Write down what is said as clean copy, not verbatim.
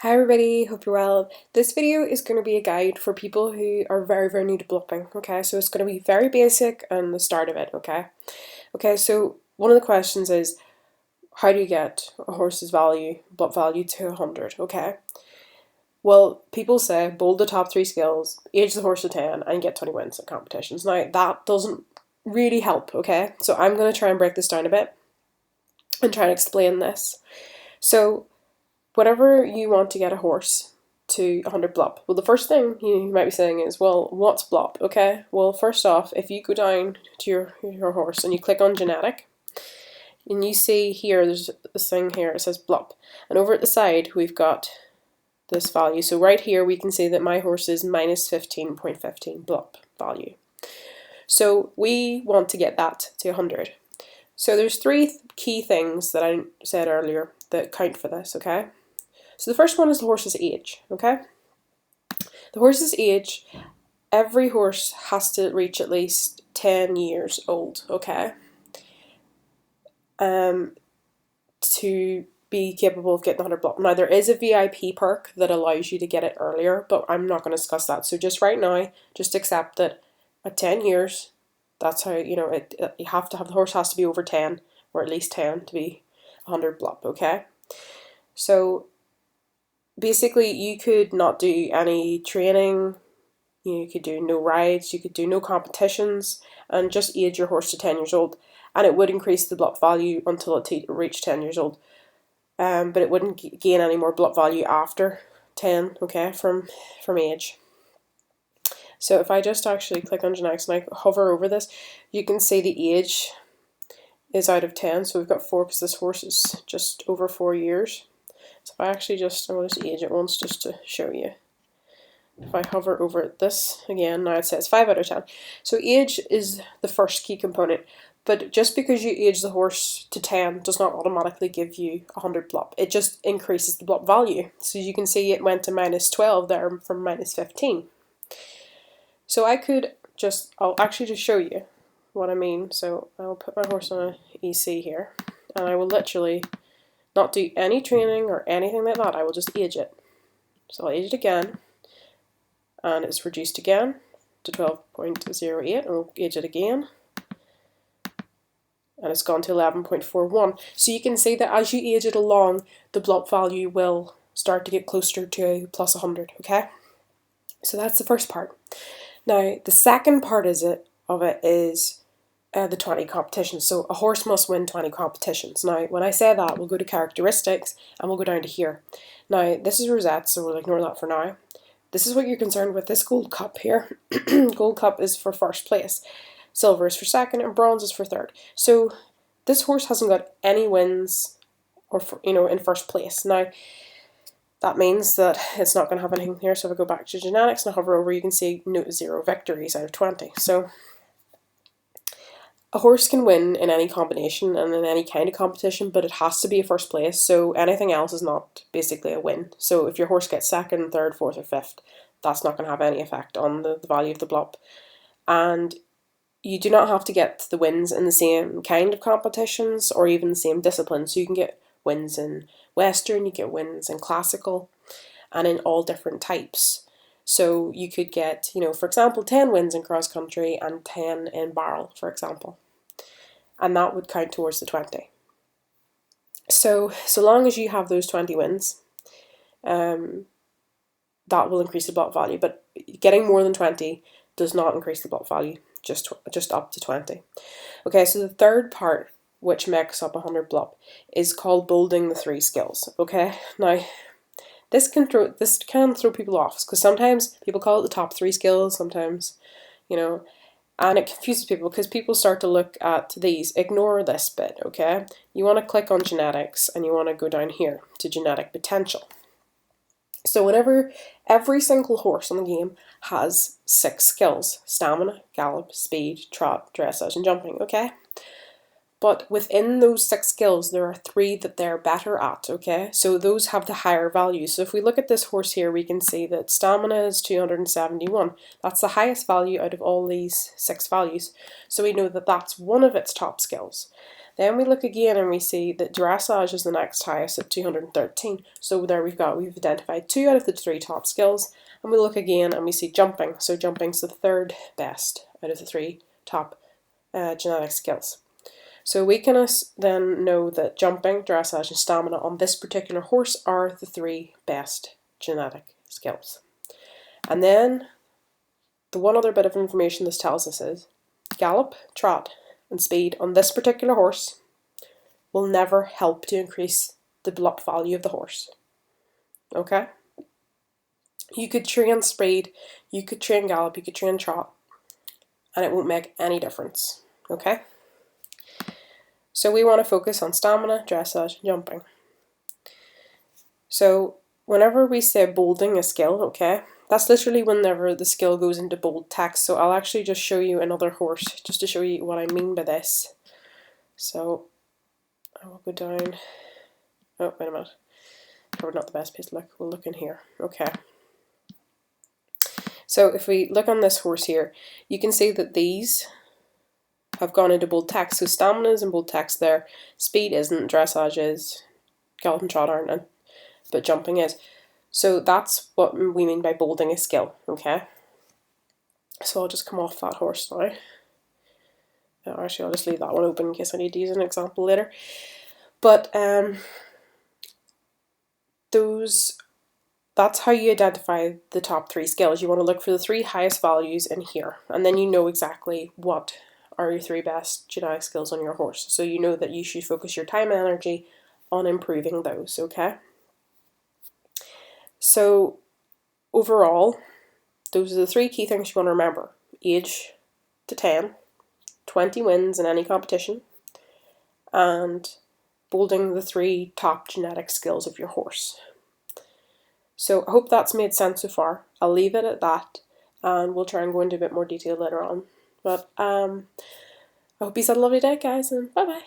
Hi everybody, hope you're well. This video is going to be a guide for people who are very new to blupping, okay? So it's going to be very basic and the start of it, okay? Okay, so one of the questions is, how do you get a horse's blup value to 100, okay? Well, people say, bold the top 3 skills, age the horse to 10, and get 20 wins at competitions. Now, that doesn't really help, okay? So I'm going to try and break this down a bit and try and explain this. So, whenever you want to get a horse to 100 blup, well, the first thing you might be saying is, well, what's blop? Okay, well, first off, if you go down to your horse and you click on genetic, and you see here, there's this thing here, it says blup, and over at the side we've got this value. So right here we can see that my horse is minus 15.15 blup value. So we want to get that to 100. So there's 3 key things that I said earlier that count for this, okay? So the first one is the horse's age, okay? The horse's age, every horse has to reach at least 10 years old, okay? To be capable of getting 100 blup. Now there is a VIP perk that allows you to get it earlier, but I'm not going to discuss that. So just right now, just accept that at 10 years, that's how, you know, you have to have, the horse has to be over 10, or at least 10 to be 100 blup, okay? So basically you could not do any training, you could do no rides, you could do no competitions, and just age your horse to 10 years old, and it would increase the blup value until it reached 10 years old. But it wouldn't gain any more blup value after 10, okay, from age. So if I just actually click on genetics and I hover over this, you can see the age is out of 10, so we've got 4 because this horse is just over 4 years. So if I actually I'll just age it once just to show you. If I hover over this again, now it says 5 out of 10. So age is the first key component, but just because you age the horse to 10 does not automatically give you 100 blup. It just increases the blup value. So you can see it went to minus 12 there from minus 15. So I'll actually just show you what I mean. So I'll put my horse on a EC here, and I will literally not do any training or anything like that. I will just age it. So I'll age it again, and it's reduced again to 12.08, and we'll age it again, and it's gone to 11.41. So you can see that as you age it along, the blup value will start to get closer to plus 100, okay? So that's the first part. Now, the second part of it is the 20 competitions. So a horse must win 20 competitions. Now, when I say that, we'll go to characteristics and we'll go down to here. Now, this is Rosette, so we'll ignore that for now. This is what you're concerned with, this gold cup here. Gold cup is for first place, silver is for second, and bronze is for third. So this horse hasn't got any wins or in first place. Now, that means that it's not going to have anything here. So if I go back to genetics and I hover over, you can see note 0 victories out of 20. So a horse can win in any combination and in any kind of competition, but it has to be a first place. So anything else is not basically a win. So if your horse gets second, third, fourth, or fifth, that's not going to have any effect on the value of the blup. And you do not have to get the wins in the same kind of competitions or even the same discipline. So you can get wins in Western, you get wins in classical, and in all different types. So you could get, for example, 10 wins in cross country and 10 in barrel, for example. And that would count towards the 20. So long as you have those 20 wins, that will increase the blup value. But getting more than 20 does not increase the blup value, just up to 20. Okay, so the third part, which makes up 100 blup, is called bolding the 3 skills. Okay, now this can throw people off, because sometimes people call it the top 3 skills, sometimes, and it confuses people because people start to look at these. Ignore this bit, okay? You want to click on genetics and you want to go down here to genetic potential. So whenever every single horse on the game has 6 skills: stamina, gallop, speed, trot, dressage, and jumping, okay? But within those 6 skills, there are 3 that they're better at, okay? So those have the higher values. So if we look at this horse here, we can see that stamina is 271. That's the highest value out of all these 6 values. So we know that that's one of its top skills. Then we look again and we see that dressage is the next highest at 213. So there we've identified 2 out of the 3 top skills. And we look again and we see jumping. So jumping's the 3rd best out of the 3 top genetic skills. So we can then know that jumping, dressage and stamina on this particular horse are the 3 best genetic skills. And then the one other bit of information this tells us is gallop, trot and speed on this particular horse will never help to increase the blup value of the horse. Okay? You could train speed, you could train gallop, you could train trot, and it won't make any difference. Okay? So we want to focus on stamina, dressage, and jumping. So whenever we say bolding a skill, okay, that's literally whenever the skill goes into bold text. So I'll actually just show you another horse just to show you what I mean by this. So I will go down. Oh, wait a minute. Probably not the best place to look. We'll look in here. Okay. So if we look on this horse here, you can see that these have gone into bold text. So stamina is in bold text there, speed isn't, dressage is, gallop and trot aren't, but jumping is. So that's what we mean by bolding a skill, okay? So I'll just come off that horse now. Actually, I'll just leave that one open in case I need to use an example later. But that's how you identify the top 3 skills. You want to look for the 3 highest values in here, and then you know exactly what are your 3 best genetic skills on your horse. So you know that you should focus your time and energy on improving those, okay? So overall, those are the 3 key things you want to remember. Age to 10, 20 wins in any competition, and bolding the 3 top genetic skills of your horse. So I hope that's made sense so far. I'll leave it at that, and we'll try and go into a bit more detail later on. But I hope you have a lovely day, guys, and bye-bye.